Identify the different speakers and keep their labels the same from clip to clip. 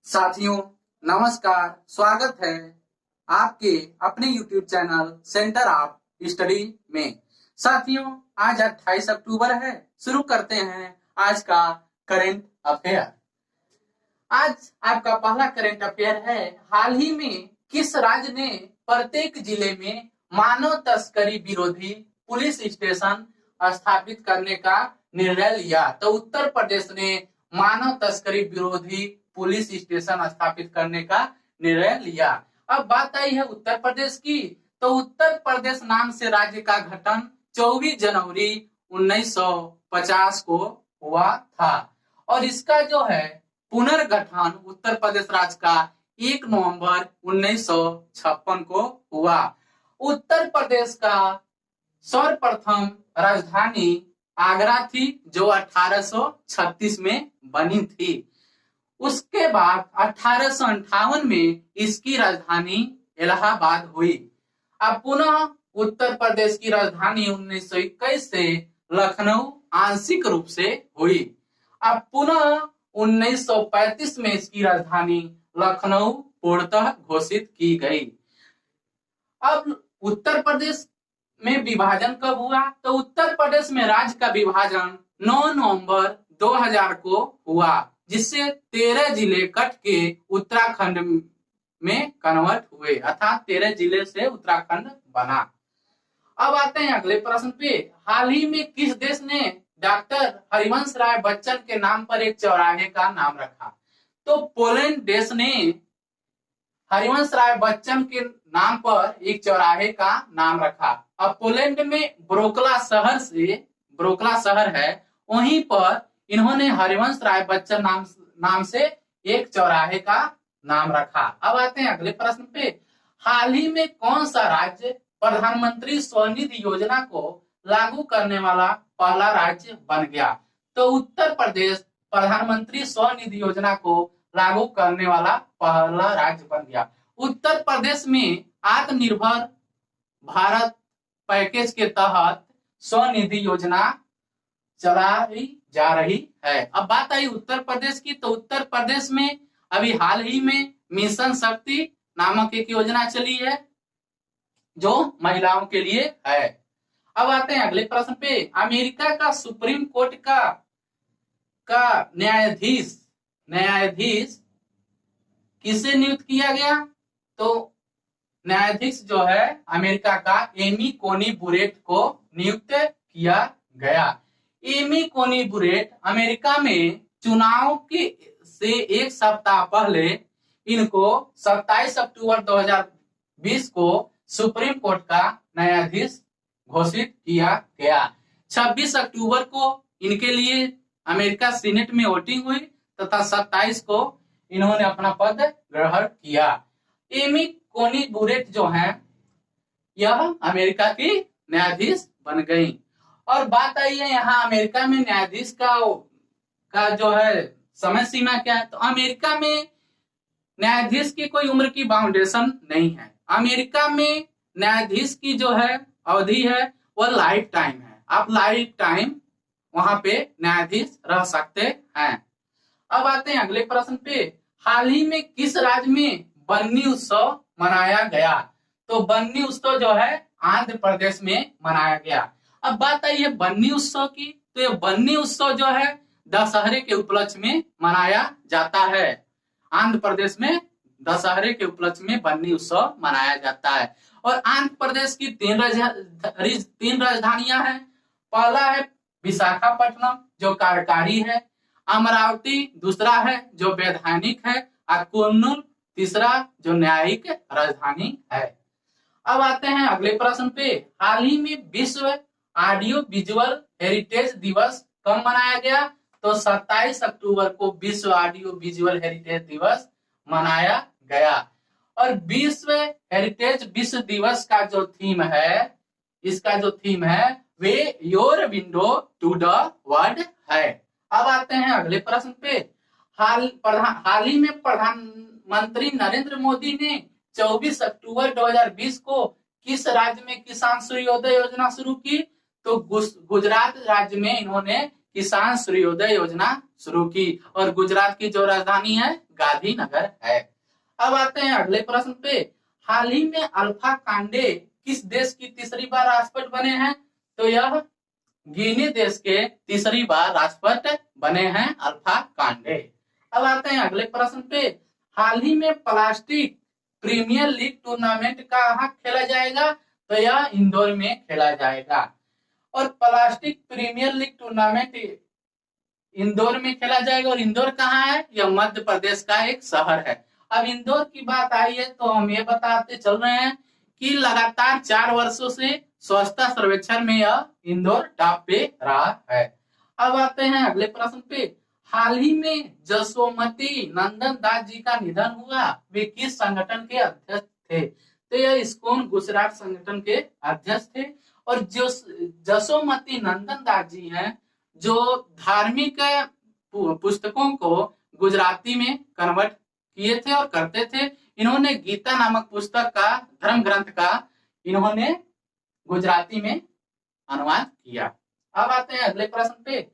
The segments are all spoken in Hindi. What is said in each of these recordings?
Speaker 1: साथियों नमस्कार, स्वागत है आपके अपने YouTube channel centre of study में। साथियों आज 28 अक्टूबर है। शुरू करते हैं आज का करंट अफेयर। आज आपका पहला करंट अफेयर है, हाल ही में किस राज्य ने प्रत्येक जिले में मानव तस्करी विरोधी पुलिस स्टेशन स्थापित करने का निर्णय लिया? तो उत्तर प्रदेश ने मानव तस्करी विरोधी पुलिस स्टेशन स्थापित करने का निर्णय लिया। अब बात आई है उत्तर प्रदेश की, तो उत्तर प्रदेश नाम से राज्य का गठन 24 जनवरी 1950 को हुआ था और इसका जो है पुनर्गठन उत्तर प्रदेश राज्य का 1 नवंबर 1956 को हुआ। उत्तर प्रदेश का सर्वप्रथम राजधानी आगरा थी जो 1836 में बनी थी। उसके बाद 1858 में इसकी राजधानी इलाहाबाद हुई। अब पुनः उत्तर प्रदेश की राजधानी 1921 से लखनऊ आंशिक रूप से हुई। अब पुनः 1935 में इसकी राजधानी लखनऊ पूर्णतः घोषित की गई। अब उत्तर प्रदेश में विभाजन कब हुआ? तो उत्तर प्रदेश में राज्य का विभाजन 9 नवंबर 2000 को हुआ, जिससे 13 जिले कट के उत्तराखंड में कन्वर्ट हुए, अर्थात 13 जिले से उत्तराखंड बना। अब आते हैं अगले प्रश्न पे। हाल ही में किस देश ने डॉक्टर हरिवंश राय बच्चन के नाम पर एक चौराहे का नाम रखा? तो पोलैंड देश ने हरिवंश राय बच्चन के नाम पर एक चौराहे का नाम रखा। अब पोलैंड में ब्रोकला शहर है, वहीं पर इन्होंने हरिवंश राय बच्चन नाम से एक चौराहे का नाम रखा। अब आते हैं अगले प्रश्न पे। हाल ही में कौन सा राज्य प्रधानमंत्री स्वनिधि योजना को लागू करने वाला पहला राज्य बन गया? तो उत्तर प्रदेश प्रधानमंत्री स्वनिधि योजना को लागू करने वाला पहला राज्य बन गया। उत्तर प्रदेश में आत्मनिर्भर भारत पैकेज के तहत स्वनिधि योजना चलाई जा रही है। अब बात आई उत्तर प्रदेश की, तो उत्तर प्रदेश में अभी हाल ही में मिशन शक्ति नामक एक योजना चली है जो महिलाओं के लिए है। अब आते हैं अगले प्रश्न पे। अमेरिका का सुप्रीम कोर्ट का न्यायाधीश किसे नियुक्त किया गया? तो न्यायाधीश जो है अमेरिका का एमी कोनी बुरेट को नियुक्त किया गया। एमी कोनी बुरेट अमेरिका में चुनाव से एक सप्ताह पहले इनको 27 अक्टूबर 2020 को सुप्रीम कोर्ट का न्यायाधीश घोषित किया गया। 26 अक्टूबर को इनके लिए अमेरिका सीनेट में वोटिंग हुई तथा 27 को इन्होंने अपना पद ग्रहण किया। एमी कोनी बुरेट जो है यह अमेरिका की न्यायाधीश बन गई। और बात आई है यहाँ अमेरिका में न्यायाधीश का जो है समय सीमा क्या है? तो अमेरिका में न्यायाधीश की कोई उम्र की बाउंडेशन नहीं है। अमेरिका में न्यायाधीश की जो है अवधि है वह लाइफ टाइम है। आप लाइफ टाइम वहां पे न्यायाधीश रह सकते हैं। अब आते हैं अगले प्रश्न पे। हाल ही में किस राज्य में बन्नी उत्सव मनाया गया? तो बन्नी उत्सव जो है आंध्र प्रदेश में मनाया गया। अब बात आई है बन्नी उत्सव की, तो ये बन्नी उत्सव जो है दशहरे के उपलक्ष्य में मनाया जाता है। आंध्र प्रदेश में दशहरे के उपलक्ष्य में बन्नी उत्सव मनाया जाता है। और आंध्र प्रदेश की 3 राजधानियां हैं। पहला है विशाखापट्टनम जो कार्यकारी है, अमरावती दूसरा है जो वैधानिक है, और कुर्नूल तीसरा जो न्यायिक राजधानी है। अब आते हैं अगले प्रश्न पे। हाल ही में विश्व ऑडियो विजुअल हेरिटेज दिवस कब मनाया गया? तो 27 अक्टूबर को विश्व ऑडियो विजुअल हेरिटेज दिवस मनाया गया। और विश्व हेरिटेज विश्व दिवस का जो थीम है, इसका जो थीम है way your window to the world है। अब आते हैं अगले प्रश्न पे। हाल ही में प्रधानमंत्री नरेंद्र मोदी ने 24 अक्टूबर 2020 को किस राज्य में किसान सूर्योदय योजना शुरू की? तो गुजरात राज्य में इन्होंने किसान सूर्योदय योजना शुरू की और गुजरात की जो राजधानी है गांधीनगर है। अब आते हैं अगले प्रश्न पे। हाल ही में अल्फा कांडे किस देश की तीसरी बार राष्ट्रपति बने हैं? तो यह गिनी देश के तीसरी बार राष्ट्रपति बने हैं अल्फा कांडे। अब आते हैं अगले प्रश्न पे। हाल ही में प्लास्टिक प्रीमियर लीग टूर्नामेंट कहाँ खेला जाएगा? तो यह इंदौर में खेला जाएगा। और plastic premier league tournament Indore में खेला जाएगा। और इंदौर कहाँ है? यह मध्य प्रदेश का एक शहर है। अब इंदौर की बात आई है तो हम ये बताते चल रहे हैं कि लगातार 4 वर्षों से स्वच्छता सर्वेक्षण में यह इंदौर टॉप पे रहा है। अब आते हैं अगले प्रश्न पे। हाल ही में जसोमती नंदन दास जी का निधन हुआ, वे किस संगठन के अध्यक्ष थे? तो यह इस्कॉन गुजरात संगठन के अध्यक्ष थे। और जो जसोमती नंदन दास जी हैं, जो धार्मिक पुस्तकों को गुजराती में कन्वर्ट किए थे और करते थे। इन्होंने गीता नामक पुस्तक का, धर्म ग्रंथ का इन्होंने गुजराती में अनुवाद किया। अब आते हैं अगले प्रश्न पे।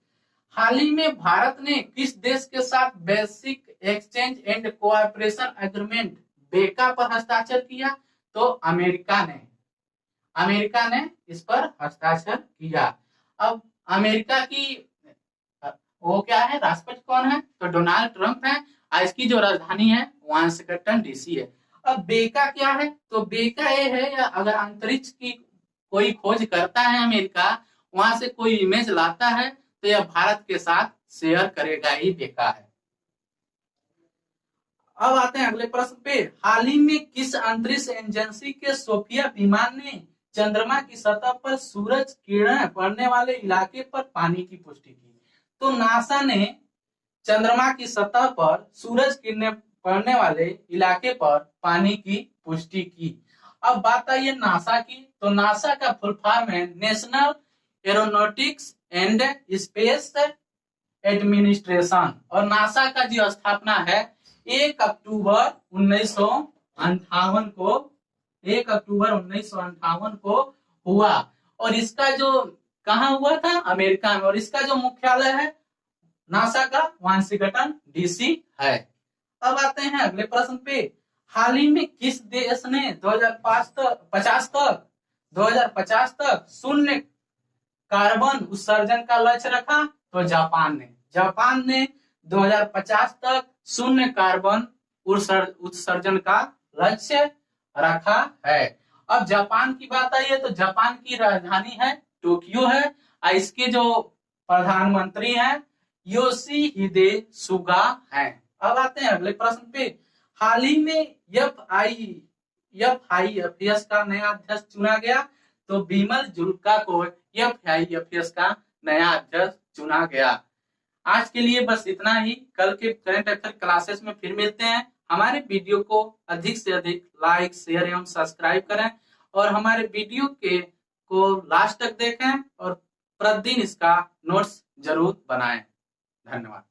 Speaker 1: हाल ही में भारत ने किस देश के साथ basic exchange and cooperation agreement बेका पर हस्ताक्षर किया? तो अमेरिका ने इस पर हस्ताक्षर किया। अब अमेरिका की वो क्या है, राष्ट्रपति कौन है? तो डोनाल्ड ट्रंप है। इसकी जो राजधानी है वाशिंगटन डीसी है। अब बेका क्या है? तो बेका ये है, या अगर अंतरिक्ष की कोई खोज करता है अमेरिका, वहां से कोई इमेज लाता है तो यह भारत के साथ शेयर करेगा ही बेका है। अब आते हैं अगले प्रश्न पे। हाल ही में किस अंतरिक्ष एजेंसी के सोफिया विमान ने चंद्रमा की सतह पर सूरज किरणें पड़ने वाले इलाके पर पानी की पुष्टि की? तो नासा ने चंद्रमा की सतह पर सूरज किरणें पड़ने वाले इलाके पर पानी की पुष्टि की। अब बात आई है नासा की। तो नासा का फुल फॉर्म है national aeronautics and space administration. और नासा का जो स्थापना है 1 अक्टूबर 1958 को हुआ। और इसका जो कहाँ हुआ था? अमेरिका में। और इसका जो मुख्यालय है नासा का वाशिंगटन डीसी है। अब आते हैं अगले प्रश्न पे। हाल ही में किस देश ने 2050 तक शून्य कार्बन उत्सर्जन का लक्ष्य रखा? तो जापान ने 2050 तक शून्य कार्बन उत्सर्जन का लक्ष्य रखा है। अब जापान की बात आई है तो जापान की राजधानी है टोक्यो है। इसके जो प्रधानमंत्री हैं योशिहिदे सुगा हैं। अब आते हैं अगले प्रश्न पे। हाल ही में FIFS का नया अध्यक्ष चुना गया। तो बिमल जुल्का को FIFS का नया अध्यक्ष चुना गया। आज के लिए बस इतना ही। कल के करंट अफेयर क्लासेस में फिर मिलते हैं। हमारे वीडियो को अधिक से अधिक लाइक, शेयर एवं सब्सक्राइब करें और हमारे वीडियो को लास्ट तक देखें और प्रतिदिन इसका नोट्स जरूर बनाएं। धन्यवाद।